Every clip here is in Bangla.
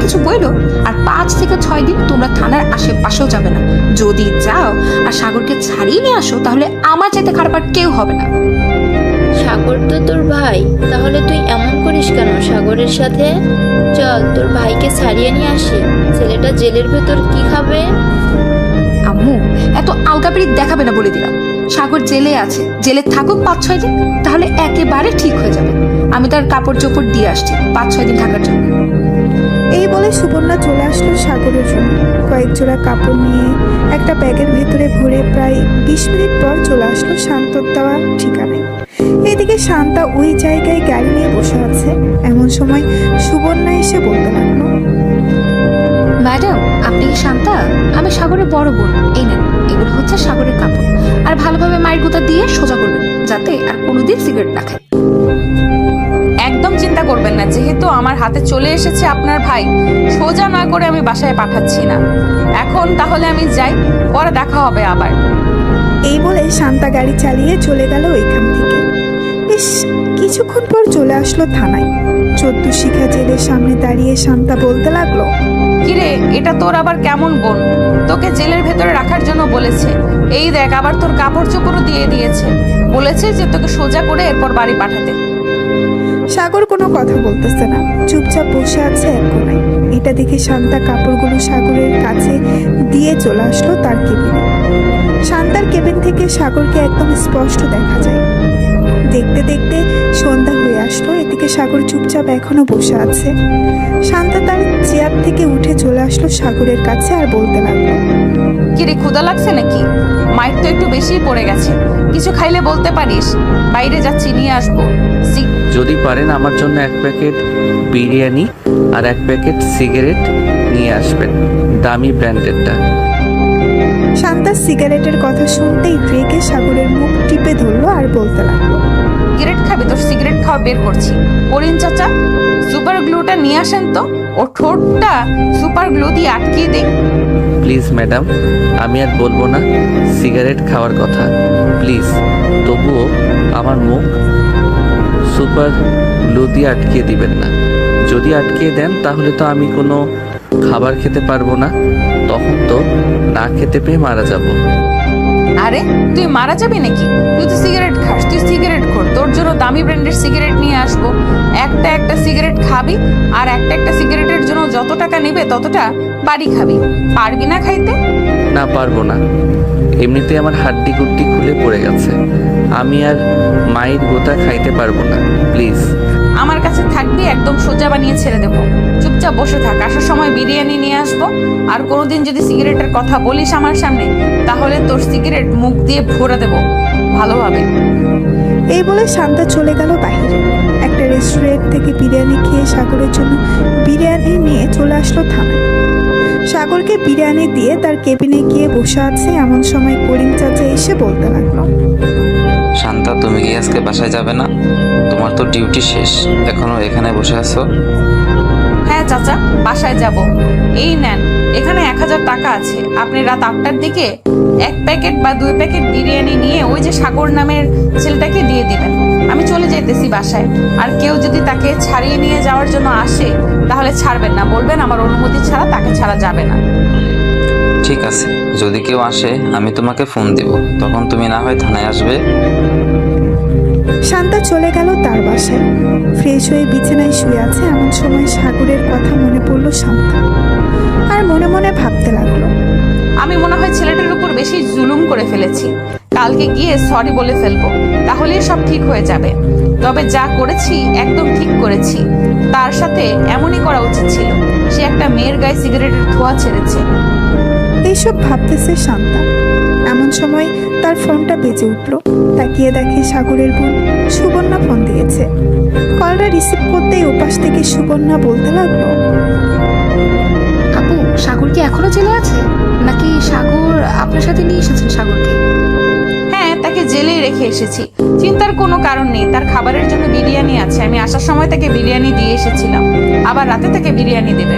কিছু বইলো। আর 5 থেকে 6 দিন তোমরা থানার আশেপাশেও যাবে না। যদি যাও আর সাগরকে ছাড়িয়ে নিয়ে আসো, তাহলে আমার চাইতে খারাপ আর কেউ হবে না। সাগর তো তোর ভাই, তাহলে তুই এমন করিস কেন সাগরের সাথে? চল তোর ভাইকে ছাড়িয়ে নিয়ে আসি। ছেলেটা জেলের ভেতর কি খাবে? আম্মু, এত আলগাপিড়ি দেখাবে না বলে দিলাম। সাগর জেলে আছে, জেলে থাকুক 5-6 দিন, তাহলে একেবারে ঠিক হয়ে যাবে। আমি তার কাপড় চোপড় দিয়ে আসছি 5-6 দিন থাকার জন্য। এই বলে সুবর্ণা চলে আসলো সাগরের রুমে। কয়েক জোড়া কাপড় নিয়ে একটা ব্যাগের ভেতরে ভরে প্রায় 20 মিনিট পর চলে আসলো শান্তর দেওয়া ঠিকানায়। এদিকে শান্তা ওই জায়গায় গাড়ি নিয়ে বসে আছে। এমন সময় সুবর্ণা এসে বলতে লাগলো, ম্যাডাম, আপনি কি শান্তা? আমি সাগরের বড় বোন। এই নেন, এগুলো হচ্ছে সাগরের কাপড়। আর ভালোভাবে মায়ের গোতা দিয়ে সোজা করবেন, যাতে আর কোনোদিন সিগারেট না খায়। একদম চিন্তা করবেন না, যেহেতু আমার হাতে চলে এসেছে আপনার ভাই, সোজা না করে আমি বাসায় পাঠাচ্ছি না। এখন তাহলে আমি যাই, পরে দেখা হবে আবার। এই বলে শান্তা গাড়ি চালিয়ে চলে গেল ওইখান থেকে। বেশ কিছুক্ষণ পর চলে আসলো থানায়। 14 শিখা জেলের সামনে দাঁড়িয়ে শান্তা বলতে লাগলো, কিরে, এটা তোর আবার কেমন বোন? তোকে জেলের ভেতরে রাখার জন্য বলেছে। এই দেখ, আবার তোর কাপড় চোপড়ও দিয়ে দিয়েছে। বলেছে যে তোকে সোজা করে এরপর বাড়ি পাঠাতে। সাগর কোনো কথা বলতেছে না, চুপচাপ বসে আছে এক কোণায়। এটা দেখে শান্তা কাপড়গুলো সাগরের কাছে দিয়ে চলে আসলো তার কেবিনে। শান্তার কেবিন থেকে সাগরকে একদম স্পষ্ট দেখা যায়। দেখতে দেখতে সন্ধ্যা হয়ে আসলো। এদিকে সাগর চুপচাপ এখনো বসে আছে। শান্তা তার চেয়ার থেকে উঠে চলে আসলো সাগরের কাছে আর বলতে লাগলো, কিরে, ক্ষুধা লাগছে নাকি? মায়ের তো একটু বেশিই পড়ে গেছে। কিছু খাইলে বলতে পারিস, বাইরে যাচ্ছি, নিয়ে আসবো। যদি পারেন আমার জন্য 1 প্যাকেট বিরিয়ানি আর 1 প্যাকেট সিগারেট নিয়ে আসবেন, দামি ব্র্যান্ডেডটা। শান্তা সিগারেটের কথা শুনতেই রেগে সাগরের মুখ টিপে ধরলো আর বলতে লাগলো, সিগারেট খাবি? তোর সিগারেট খাওয়া বের করছি। করিম চাচা, সুপার গ্লুটা নিয়ে আসেন তো, ও ঠোঁটটা সুপার গ্লু দিয়ে আটকিয়ে দিই। প্লিজ ম্যাডাম, আমি আর বলবো না সিগারেট খাওয়ার কথা, প্লিজ। তবুও আমার মুখ সুপার গ্লু দিয়ে আটকিয়ে দিবেন না। যদি আটকিয়ে দেন তাহলে তো আমি কোনো খাবার খেতে পারবো না, তখন তো না খেতে পেয়ে মারা যাব। আরে তুই মারা যাবি নাকি? তুই তো সিগারেট খাস, তুই সিগারেট খোর। তোর জন্য দামি ব্র্যান্ডের সিগারেট নিয়ে আসবো। একটা সিগারেট খাবি, আর একটা সিগারেটের জন্য যত টাকা নেবে ততটা বাড়ি খাবি। পারবি না খাইতে? না, পারবো না। এমনিতে আমার হাড্ডি গুড্ডি খুলে পড়ে গেছে, আমি আর মায়ের গোতা খাইতে পারবো না, প্লিজ। আমার কাছে থাকবি, একদম সোজা বানিয়ে ছেড়ে দেবো। চুপচাপ বসে থাক, আসার সময় বিরিয়ানি নিয়ে আসবো। আর কোনোদিন যদি সিগারেটের কথা বলিস আমার সামনে, তাহলে তোর সিগারেট মুখ দিয়ে ভরে দেবো ভালোভাবে। এই বলে শান্তা চলে গেল বাইরে। একটা রেস্টুরেন্ট থেকে বিরিয়ানি খেয়ে সাগরের জন্য বিরিয়ানি নিয়ে চলে আসলো থানায়। সাগরকে বিরিয়ানি দিয়ে তার কেবিনে গিয়ে বসে আছে। এমন সময় করিম চাচা এসে বলতে লাগলো, শান্তা, তুমি কি আজকে বাসায় যাবে না? তোমার তো ডিউটি শেষ, এখনো এখানে বসে আছো? হ্যাঁ চাচা, বাসায় যাব। এই নেন, এখানে 1000 টাকা আছে। আপনি রাত 8টার দিকে 1 প্যাকেট বা 2 প্যাকেট বিরিয়ানি নিয়ে ওই যে সাগর নামের ছেলেটাকে দিয়ে দিবেন। আমি চলে যাইতেছি বাসায়। আর কেউ যদি তাকে ছাড়িয়ে নিয়ে যাওয়ার জন্য আসে, তাহলে ছাড়বেন না, বলবেন আমার অনুমতি ছাড়া তাকে ছাড়া যাবে না। ঠিক আছে, যদি কেউ আসে আমি তোমাকে ফোন দিব, তখন তুমি না হয় থানায় আসবে। শান্তা চলে গেল তার বাসায়। ফ্রেশ হয়ে বিছানায় শুয়ে আছে। এমন সময় সাগরের কথা মনে পড়লো শান্তা, আর মনে মনে ভাবতে লাগলো, আমি মনে হয় ছেলেটার উপর বেশি জুলুম করে ফেলেছি। কালকে গিয়ে সরি বলে ফেলবো, তাহলেই সব ঠিক হয়ে যাবে। তবে যা করেছি একদম ঠিক করেছি। তার সাথে এমনই করা উচিত ছিল। সে একটা মেয়ের গায়ে সিগারেটের ধোঁয়া ছেড়েছে। এইসব ভাবতেছে শান্তা। এমন সময় তার ফোনটা বেজে উঠলো। তাকিয়ে দেখে সাগরের বোন সুবর্ণা ফোন দিয়েছে। কলটা রিসিভ করতেই ওপাশ থেকে সুবর্ণা বলতে লাগলো, আপু, সাগর কি এখনো জেলে আছে, নাকি সাগর আপনার সাথে নিয়ে এসেছেন সাগরকে? হ্যাঁ, তাকে জেলেই রেখে এসেছি। চিন্তার কোনো কারণ নেই, তার খাবারের জন্য বিরিয়ানি আছে। আমি আসার সময় তাকে বিরিয়ানি দিয়ে এসেছিলাম, আবার রাতে তাকে বিরিয়ানি দেবে।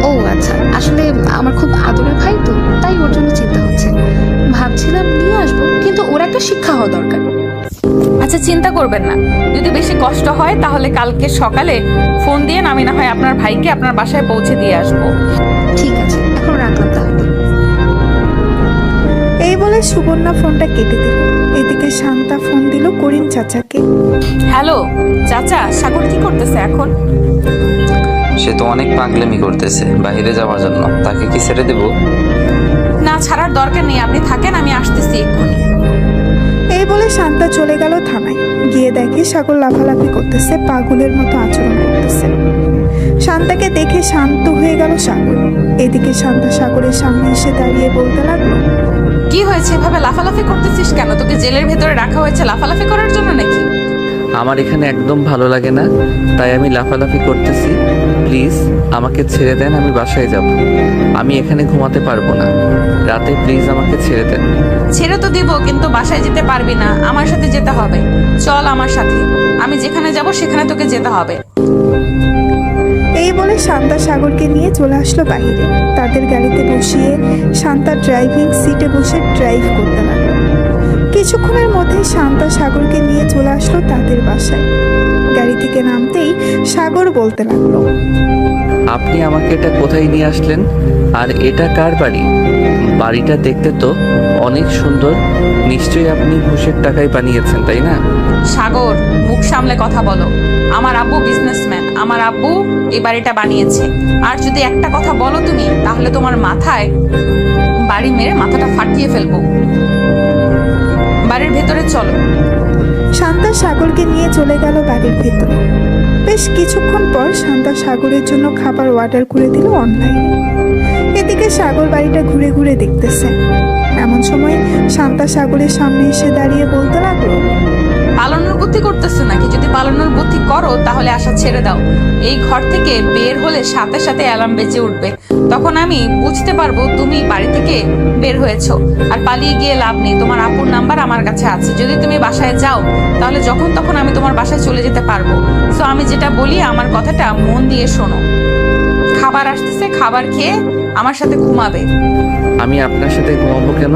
ও আচ্ছা, আসলে আমার খুব আদরের ভাই তো, তাই ওর জন্য চিন্তা হচ্ছে। ভাবছিলাম নিয়ে আসবো, কিন্তু ওর একটা শিক্ষা হওয়া দরকার। আচ্ছা আচ্ছা চিন্তা করবেন না, যদি বেশি কষ্ট হয় তাহলে কালকে সকালে ফোন দিয়ে আমি না হয় আপনার ভাইকে আপনার বাসায় পৌঁছে দিয়ে আসবো। ঠিক আছে, এখন রাখলাম তাহলে। এই বলে সুবর্ণা ফোনটা কেটে দিল। এদিকে শান্তা ফোন দিল করিম চাচাকে। হ্যালো চাচা, সাগর কি করতেছে এখন? সে তো অনেক পাগলামি করতেছে বাইরে যাওয়ার জন্য, তাকে কি ছেড়ে দেবো? না, ছাড়ার দরকার নেই, আপনি থাকেন, আমি আসতেছি এক্ষুনি। এই বলে শান্তা চলে গেল থানায়। গিয়ে দেখে সাগর লাফালাফি করতেছে, পাগলের মতো আচরণ করতেছে। শান্তাকে দেখে শান্ত হয়ে গেল সাগর। এদিকে শান্তা সাগরের সামনে এসে দাঁড়িয়ে বলতে লাগলো, কি হয়েছে, এভাবে লাফালাফি করতেছিস কেন? তোকে জেলের ভেতরে রাখা হয়েছে লাফালাফি করার জন্য নাকি? আমার এখানে একদম ভালো লাগে না, তাই আমি লাফালাফি করতেছি। প্লিজ আমাকে ছেড়ে দেন, আমি বাসায় যাব। আমি এখানে ঘুমাতে পারবো না রাতে, প্লিজ আমাকে ছেড়ে দেন। ছেড়ে তো দিব, কিন্তু বাসায় যেতে পারবি না, আমার সাথে যেতে হবে। চল আমার সাথে, আমি যেখানে যাব সেখানে তোকে যেতে হবে। এই বলে শান্তা সাগরকে নিয়ে চলে আসলো বাইরে। তাদের গাড়িতে বসিয়ে শান্তা ড্রাইভিং সিটে বসে ড্রাইভ করতে লাগলো। কিছুক্ষণের মধ্যে শান্তা সাগরকে নিয়ে চলে আসলো তাদের বাসায়। গাড়ি থেকে নামতেই সাগর বলতে লাগলো, আপনি আমাকে এটা কোথায় নিয়ে আসলেন? আর এটা কার বাড়ি? বাড়িটা দেখতে তো অনেক সুন্দর, নিশ্চয়ই আপনি ঘুষের টাকায় বানিয়েছেন, তাই না? সাগর, মুখ সামলে কথা বলো। আমার আব্বু বিজনেসম্যান, আমার আব্বু এই বাড়িটা বানিয়েছে। আর যদি একটা কথা বলো তুমি, তাহলে তোমার মাথায় বাড়ি মেরে মাথাটা ফাটিয়ে ফেলবো। বাড়ির ভেতরে চলো। শান্তা সাগরকে নিয়ে চলে গেল বাড়ির ভেতরে। বেশ কিছুক্ষণ পর শান্তা সাগরের জন্য খাবার অর্ডার করে দিল অনলাইনে। এদিকে সাগর বাড়িটা ঘুরে ঘুরে দেখতেছে। এমন সময় শান্তা সাগরের সামনে এসে দাঁড়িয়ে বলতে লাগলো, পালানোর বুদ্ধি করতেছো নাকি? যদি পালানোর বুদ্ধি করো তাহলে আশা ছেড়ে দাও। এই ঘর থেকে বের হলে সাথে সাথে অ্যালার্ম বেজে উঠবে, তখন আমি বুঝতে পারবো তুমি বাড়ি থেকে বের হয়েছো। আর পালিয়ে গিয়ে লাভ নেই, তোমার আপুর নাম্বার আমার কাছে আছে। যদি তুমি বাসায় যাও তাহলে যখন তখন আমি তোমার বাসায় চলে যেতে পারবো। সো আমি যেটা বলি আমার কথাটা মন দিয়ে শোনো। খাবার আসতেছে, খাবার খেয়ে আমার সাথে ঘুমাবে। আমি আপনার সাথে ঘুমাবো কেন?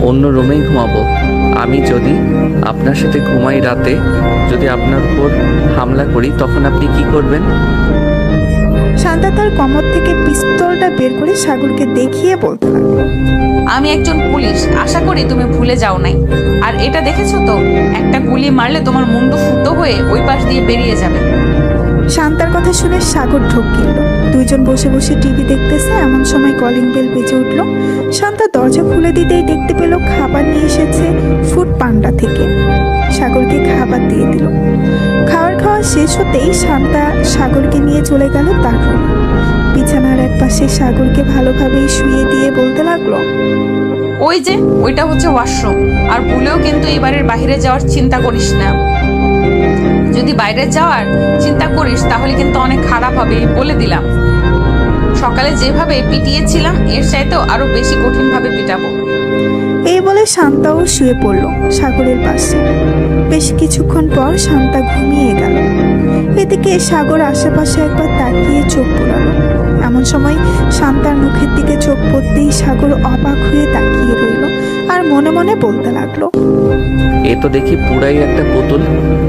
অন্য রুমেই ঘুমাবো। আমি যদি আপনার সাথে ঘুমাই রাতে, যদি আপনার উপর হামলা করি, তখন আপনি কি করবেন? শান্তা তার কমর থেকে পিস্তলটা বের করে সাগরকে দেখিয়ে বলতে লাগলো, আমি একজন পুলিশ, আশা করি তুমি ভুলে যাও নাই। আর এটা দেখেছো তো, একটা গুলি মারলে তোমার মুন্ডু ফুটো হয়ে ওই পাশ দিয়ে বেরিয়ে যাবে। শান্তার কথা শুনে সাগর ঢোক গেল। দুইজন বসে বসে টিভি দেখতেছে। এমন সময় কলিং বেল বেজে উঠলো। শান্তা দরজা খুলে দিতেই দেখতে পেল খাবার নিয়ে এসেছে ফুড পান্ডা থেকে। সাগরকে খাবার দিয়ে দিল। খাবার খাওয়া শেষ হতেই শান্তা সাগরকে নিয়ে চলে গেল তার রুমে। বিছানার এক পাশে সাগরকে ভালোভাবেই শুয়ে দিয়ে বলতে লাগলো, ওই যে ওইটা হচ্ছে ওয়াশরুম। আর ভুলেও কিন্তু এবারের বাইরে যাওয়ার চিন্তা করিস না। যদি বাইরে যাওয়ার চিন্তা করিস তাহলে কিন্তু অনেক খারাপ হবে, বলে দিলাম। সকালে যেভাবে পিটিয়েছিলাম এর চাইতেও আরো বেশি কঠিন ভাবে পিটাবো। এই বলে শান্তাও শুয়ে পড়ল সাগরের পাশে। বেশ কিছুক্ষণ পর শান্তা ঘুমিয়ে গেল। এদিকে সাগর আশেপাশে একবার তাকিয়ে চোখ বুলালো। এমন সময় শান্তার মুখের দিকে চোখ পড়তেই সাগর অবাক হয়ে তাকিয়ে রইল আর মনে মনে বলতে লাগলো, এ তো দেখি পুরাই একটা পুতুল,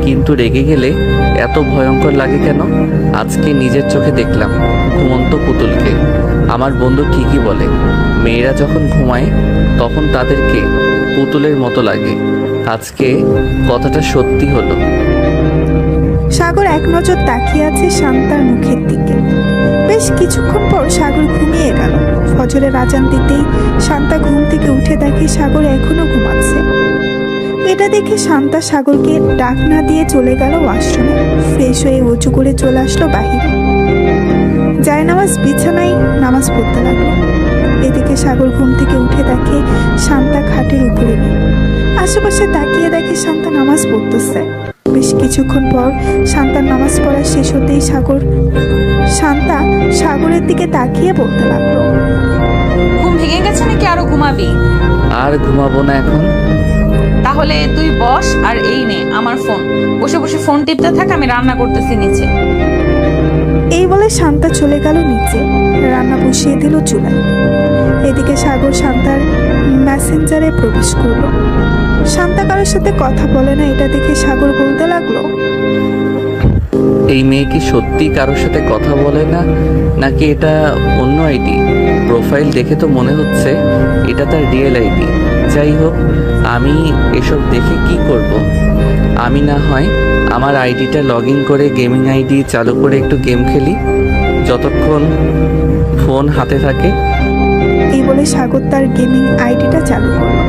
কিন্তু রেগে গেলে এত ভয়ঙ্কর লাগে কেন? আজকে নিজের চোখে দেখলাম ঘুমন্ত পুতুলকে। আমার বন্ধু ঠিকই বলে, মেয়েরা যখন ঘুমায় তখন তাদেরকে পুতুলের মতো লাগে। আজকে কথাটা সত্যি হলো। সাগর এক নজর তাকিয়ে আছে শান্তার মুখের দিকে। বেশ কিছুক্ষণ পর সাগর ঘুমিয়ে গেল। ফজরের আজান দিতেই শান্তা ঘুম থেকে উঠে দেখে সাগর এখনো ঘুমাচ্ছে। এটা দেখে শান্তা সাগরকে ডাক না দিয়ে চলে গেল ওয়াশরুমে। ফ্রেশ হয়ে উঁচু করে চলে আসলো বাহিরে। জায়নামাজ বিছানায় নামাজ পড়তে লাগলো। এদিকে সাগর ঘুম থেকে উঠে দেখে শান্তা খাটের উপরে নেই। আশেপাশে তাকিয়ে দেখে শান্তা নামাজ পড়তেছে। বেশ কিছুক্ষণ পর শান্তার নামাজ পড়া শেষ হতেই শান্তা সাগরের দিকে তাকিয়ে বলতে লাগলো, ঘুম ভেঙে গেছে নাকি আরো ঘুমাবি? আর ঘুমাবো না এখন। তাহলে তুই বস আর এই নে আমার ফোন। বসে বসে ফোন টিপতে থাক, আমি রান্না করতেছি নিচে। এই বলে শান্তা চলে গেল নিচে, রান্না বসিয়ে দিল চুলায়। এদিকে সাগর শান্তার মেসেঞ্জারে প্রবেশ করলো। শান্তা কারোর সাথে কথা বলে না, এটা দেখে সাগর বলতে লাগলো, এই মেয়ে কি সত্যি কারোর সাথে কথা বলে না, নাকি এটা অন্য আইডি? প্রোফাইল দেখে তো মনে হচ্ছে এটা তার রিয়েল আইডি। যাই হোক, আমি এসব দেখে কি করব? আমি না হয় আমার আইডিটা লগ ইন করে গেমিং আইডি চালু করে একটু গেম খেলি যতক্ষণ ফোন হাতে থাকে। এই বলে সাগর তার গেমিং আইডিটা চালু করলো।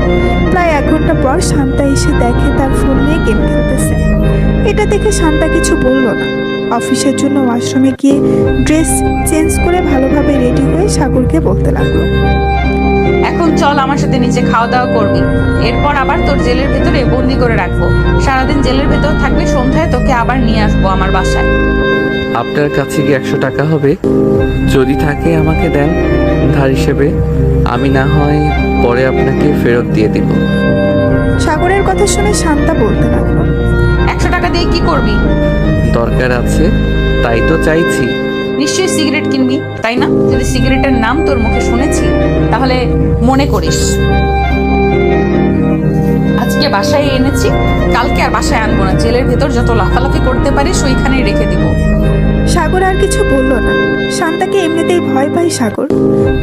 প্রায় 1 ঘন্টা পর শান্তা এসে দেখে তার ফোন নিয়ে গেম খেলতেছে। এটা দেখে শান্তা কিছু বলল না। অফিসের জন্য ওয়াশরুমে গিয়ে ড্রেস চেঞ্জ করে ভালোভাবে রেডি হয়ে সাগরকে বলতে লাগলো, এখন চল আমার সাথে নিচে খাওয়া দাওয়া করবি, এরপর আবার তোর জেলের ভেতরে বন্দি করে রাখবো। সারাদিন জেলের ভেতর থাকবি, সন্ধ্যায় তোকে আবার নিয়ে আসবো আমার বাসায়। আপনার কাছে কি 100 টাকা হবে? যদি থাকে আমাকে দেন ধার হিসেবে, আমি না হয় পরে আপনাকে ফেরত দিয়ে দিব। সাগরের কথা শুনে শান্তা বলতে লাগলো, 100 টাকা দিয়ে কি করবি? দরকার আছে তাই তো চাইছি। নিশ্চয়ই সিগারেট কিনবি, তাই না? যদি সিগারেটের নাম তোর মুখে শুনেছি তাহলে মনে করিস। আজকে বাসায় এনেছি, কালকে আর বাসায় আনবো না। জেলের ভেতর যত লাফালাফি করতে পারিস ওইখানেই রেখে দিব। সাগর আর কিছু বলল না। শান্তাকে এমনিতেই ভয় পায় সাগর।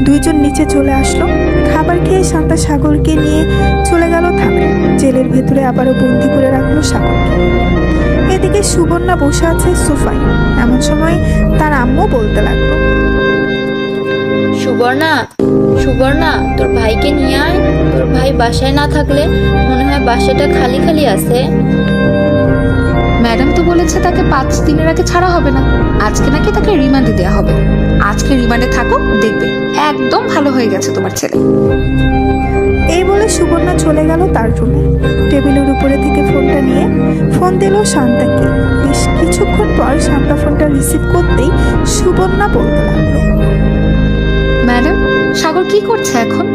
দুইজন নিচে চলে আসলো। খাবার খেয়ে শান্তা সাগরকে নিয়ে চলে গেল থানায়। জেলের ভেতরে আবারও বন্দি করে রাখলো সাগরকে। এদিকে সুবর্ণা বসে আছে সোফায়। এমন সময় তার আম্মু বলতে লাগলো, সুবর্ণা, সুবর্ণা, তোর ভাইকে নিয়ে আয়। তোর ভাই বাসায় না থাকলে মনে হয় বাসাটা খালি খালি আছে। ম্যাডাম তো বলেছে তাকে 5 দিনের আগে ছাড়া হবে না। আজকে নাকি তাকে রিমান্ডে দেওয়া হবে। আজকে রিমান্ডে থাকো, দেখবে একদম ভালো হয়ে গেছে তোমার ছেলে। এই বলে সুবর্ণা চলে গেল তার রুমে। টেবিলের উপরে থেকে ফোনটা নিয়ে ফোন দিল শান্তাকে। বেশ কিছুক্ষণ পর শান্তা ফোনটা রিসিভ করতেই সুবর্ণা বলতে লাগলো, ম্যাডাম, সাগর কি করছে এখন?